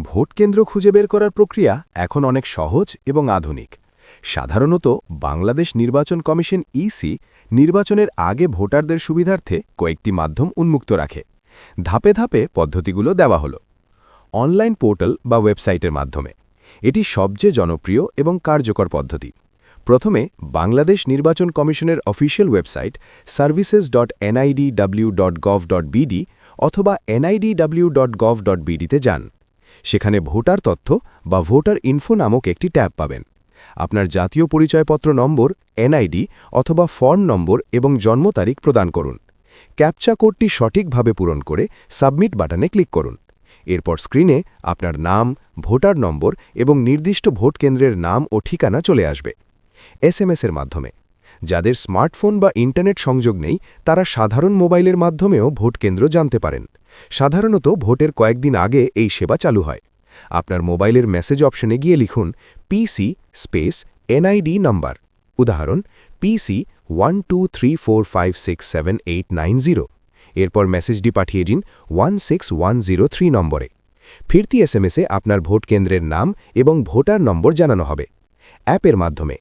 Vote কেন্দ্র খুঁজে বের করার প্রক্রিয়া এখন অনেক সহজ এবং আধুনিক। সাধারণত বাংলাদেশ নির্বাচন কমিশন ইসি নির্বাচনের আগে ভোটারদের সুবিধার্থে কয়েকটি মাধ্যম উন্মুক্ত রাখে। ধাপে ধাপে পদ্ধতিগুলো দেওয়া হলো। অনলাইন পোর্টাল বা ওয়েবসাইটের মাধ্যমে এটি সবচেয়ে জনপ্রিয় এবং কার্যকর পদ্ধতি। প্রথমে বাংলাদেশ নির্বাচন কমিশনের অফিসিয়াল ওয়েবসাইট services.nidw.gov.bd অথবা nidw.gov.bd-তে যান। সেখানে ভোটার তথ্য বা ভোটার ইনফো নামক একটি ট্যাব পাবেন। আপনার জাতীয় পরিচয়পত্র নম্বর এনআইডি অথবা ফর্ম নম্বর এবং জন্ম তারিখ প্রদান করুন। ক্যাপচা কোডটি সঠিকভাবে পূরণ করে সাবমিট বাটনে ক্লিক করুন। এরপর স্ক্রিনে আপনার নাম, ভোটার নম্বর এবং নির্দিষ্ট ভোট কেন্দ্রের নাম ও ঠিকানা চলে আসবে। এসএমএসের মাধ্যমে যাদের স্মার্টফোন বা ইন্টারনেট সংযোগ নেই তারা সাধারণ মোবাইলের মাধ্যমেও ভোট কেন্দ্র জানতে পারেন। সাধারণত ভোটের কয়েকদিন আগে এই সেবা চালু হয়। আপনার মোবাইলের মেসেজ অপশনে গিয়ে লিখুন পিসি স্পেস এনআইডি নাম্বার, উদাহরণ পিসি 1234567890। এরপর মেসেজটি পাঠিয়ে দিন 16103 নম্বরে। ফিরতি এসএমএসে আপনার ভোট কেন্দ্রের নাম এবং ভোটার নম্বর জানানো হবে। অ্যাপের মাধ্যমে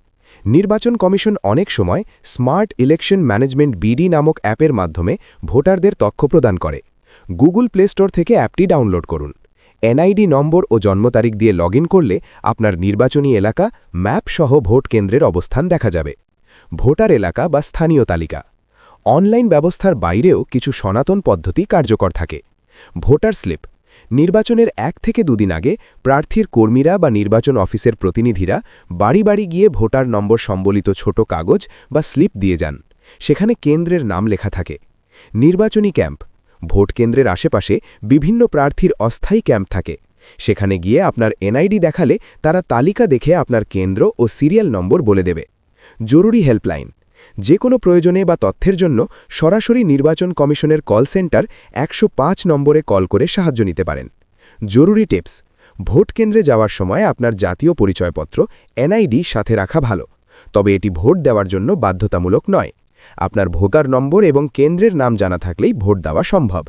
নির্বাচন কমিশন অনেক সময় স্মার্ট ইলেকশন ম্যানেজমেন্ট বিডি নামক অ্যাপের মাধ্যমে ভোটারদের তথ্য প্রদান করে। গুগল প্লে স্টোর থেকে অ্যাপটি ডাউনলোড করুন। এনআইডি নম্বর ও জন্ম তারিখ দিয়ে লগ করলে আপনার নির্বাচনী এলাকা ম্যাপ সহ ভোট কেন্দ্রের অবস্থান দেখা যাবে। ভোটার এলাকা বা স্থানীয় তালিকা অনলাইন ব্যবস্থার বাইরেও কিছু সনাতন পদ্ধতি কার্যকর থাকে। ভোটার স্লিপ নির্বাচনের 1 থেকে 2 দিন আগে প্রার্থীর কর্মীরা বা নির্বাচন অফিসের প্রতিনিধিরা বাড়ি বাড়ি গিয়ে ভোটার নম্বর সম্বলিত ছোট কাগজ বা স্লিপ দিয়ে যান। সেখানে কেন্দ্রের নাম লেখা থাকে। নির্বাচনী ক্যাম্প ভোট কেন্দ্রের আশেপাশে বিভিন্ন প্রার্থীর অস্থায়ী ক্যাম্প থাকে। সেখানে গিয়ে আপনার এনআইডি দেখালে তারা তালিকা দেখে আপনার কেন্দ্র ও সিরিয়াল নম্বর বলে দেবে। জরুরি হেল্পলাইন যে কোনো প্রয়োজনে বা তথ্যের জন্য সরাসরি নির্বাচন কমিশনের কল সেন্টার 105 নম্বরে কল করে সাহায্য নিতে পারেন। জরুরি টিপস ভোট কেন্দ্রে যাওয়ার সময় আপনার জাতীয় পরিচয়পত্র এনআইডি সাথে রাখা ভালো, তবে এটি ভোট দেওয়ার জন্য বাধ্যতামূলক নয়। আপনার ভোটার নম্বর এবং কেন্দ্রের নাম জানা থাকলেই ভোট দেওয়া সম্ভব।